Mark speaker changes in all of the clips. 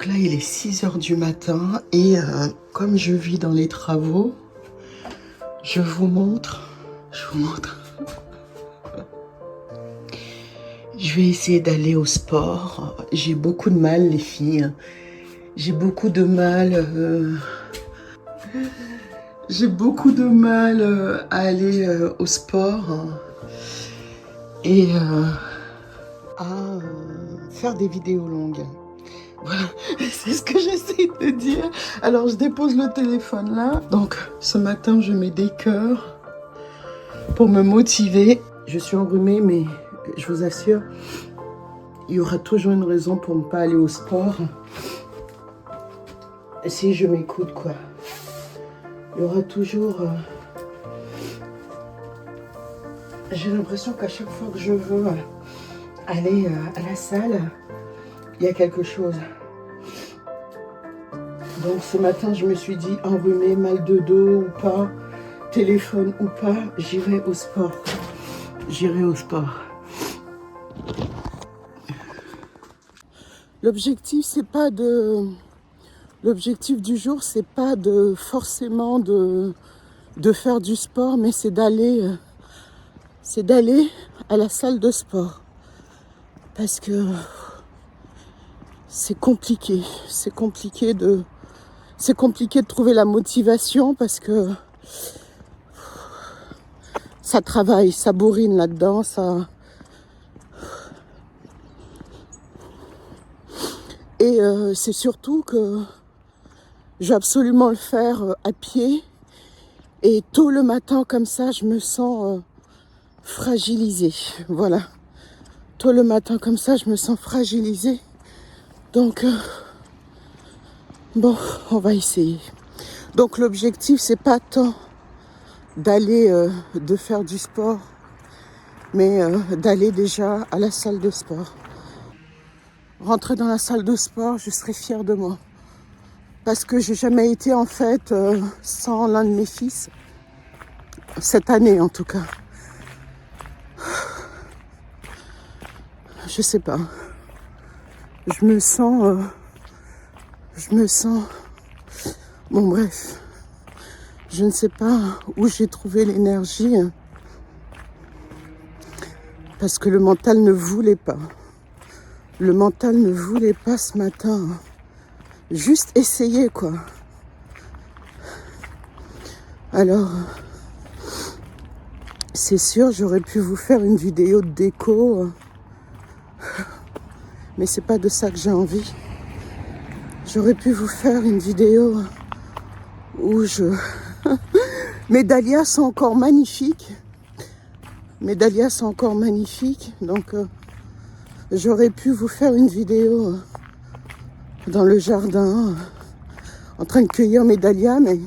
Speaker 1: Donc là, il est 6 heures du matin et comme je vis dans les travaux, je vous montre. Je vais essayer d'aller au sport. J'ai beaucoup de mal, les filles. J'ai beaucoup de mal. J'ai beaucoup de mal à aller au sport et à faire des vidéos longues. Voilà, c'est ce que j'essaie de dire. Alors, je dépose le téléphone là. Donc, ce matin, je mets des cœurs pour me motiver. Je suis enrhumée, mais je vous assure, il y aura toujours une raison pour ne pas aller au sport. Si je m'écoute, quoi. Il y aura toujours... J'ai l'impression qu'à chaque fois que je veux aller à la salle, il y a quelque chose. Donc ce matin, je me suis dit, enrhumé, mal de dos ou pas, téléphone ou pas, j'irai au sport. J'irai au sport. L'objectif, c'est pas de... L'objectif du jour, c'est pas de forcément de faire du sport, mais c'est d'aller à la salle de sport. Parce que c'est compliqué de trouver la motivation parce que ça travaille, ça bourrine là-dedans, ça. Et c'est surtout que je veux absolument le faire à pied. Et tôt le matin comme ça, je me sens fragilisée. Voilà. Tôt le matin comme ça, je me sens fragilisée. Donc, bon, on va essayer. Donc l'objectif, c'est pas tant d'aller, de faire du sport, mais d'aller déjà à la salle de sport. Rentrer dans la salle de sport, je serais fière de moi. Parce que j'ai jamais été en fait sans l'un de mes fils. Cette année en tout cas. Je sais pas. Je me sens... Bon bref. Je ne sais pas où j'ai trouvé l'énergie. Parce que le mental ne voulait pas. Le mental ne voulait pas ce matin. Juste essayer, quoi. Alors, c'est sûr, j'aurais pu vous faire une vidéo de déco. Mais c'est pas de ça que j'ai envie. J'aurais pu vous faire une vidéo où je... Mes dahlias sont encore magnifiques. Donc, j'aurais pu vous faire une vidéo dans le jardin, en train de cueillir mes dahlias, mais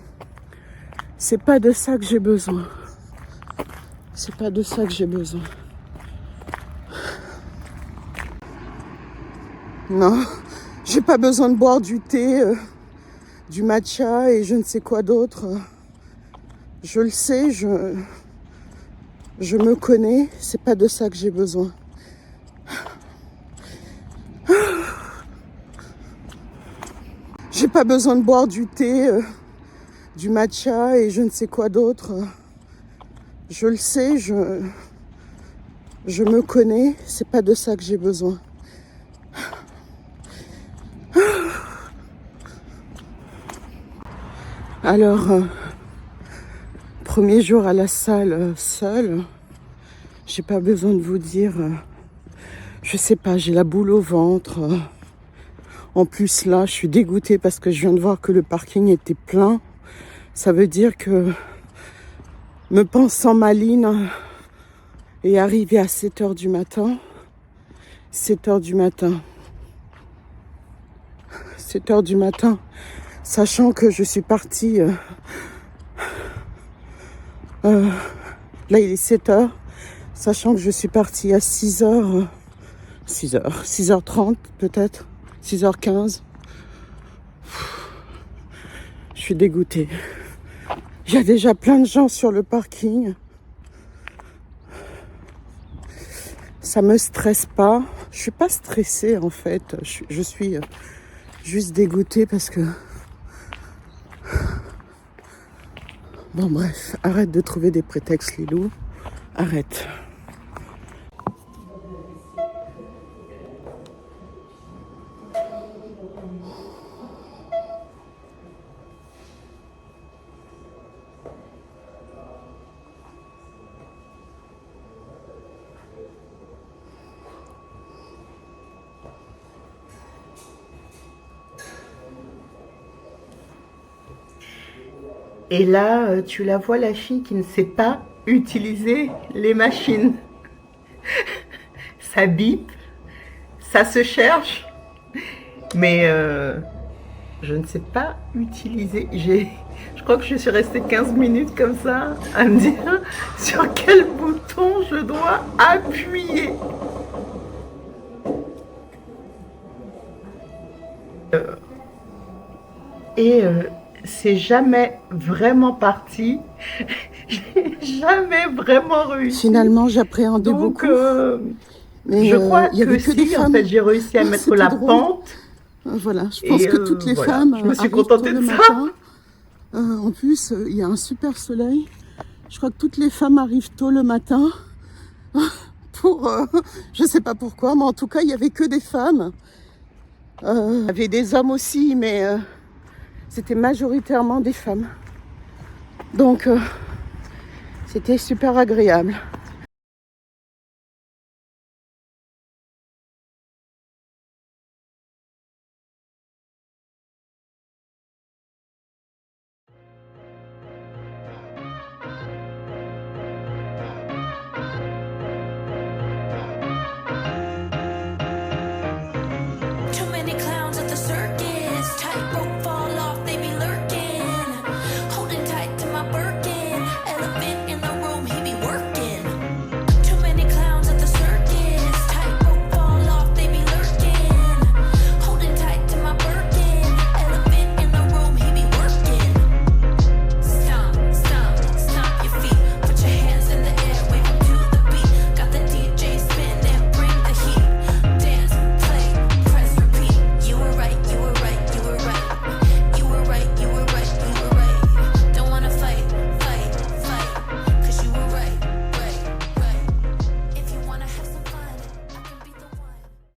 Speaker 1: c'est pas de ça que j'ai besoin. C'est pas de ça que j'ai besoin. Non, j'ai pas besoin de boire du thé, du matcha et je ne sais quoi d'autre. Je le sais, je me connais, c'est pas de ça que j'ai besoin. J'ai pas besoin de boire du thé, du matcha et je ne sais quoi d'autre. Je le sais, je me connais, c'est pas de ça que j'ai besoin. Alors, premier jour à la salle seule, j'ai pas besoin de vous dire, je sais pas, j'ai la boule au ventre. En plus là, je suis dégoûtée parce que je viens de voir que le parking était plein. Ça veut dire que me pensant maline et arriver à 7 heures du matin, 7 heures du matin, sachant que je suis partie, là il est 7 heures, sachant que je suis partie à 6h30 peut-être, 6h15. Je suis dégoûtée. Il y a déjà plein de gens sur le parking. Ça me stresse pas. Je suis pas stressée en fait. Je suis juste dégoûtée parce que... Bon bref, arrête de trouver des prétextes, Lilou. Arrête. Et là, tu la vois, la fille qui ne sait pas utiliser les machines. Ça bip, ça se cherche, mais je ne sais pas utiliser. Je crois que je suis restée 15 minutes comme ça, à me dire sur quel bouton je dois appuyer. C'est jamais vraiment parti. J'ai jamais vraiment réussi. Finalement, j'appréhendais beaucoup. Mais je crois que si, en fait, j'ai réussi à mettre la pente. Voilà, je pense que toutes les femmes je me suis contentée de ça. En plus, il y a un super soleil. Je crois que toutes les femmes arrivent tôt le matin. Pour, je sais pas pourquoi, mais en tout cas, il n'y avait que des femmes. Il y avait des hommes aussi, mais c'était majoritairement des femmes. Donc, c'était super agréable.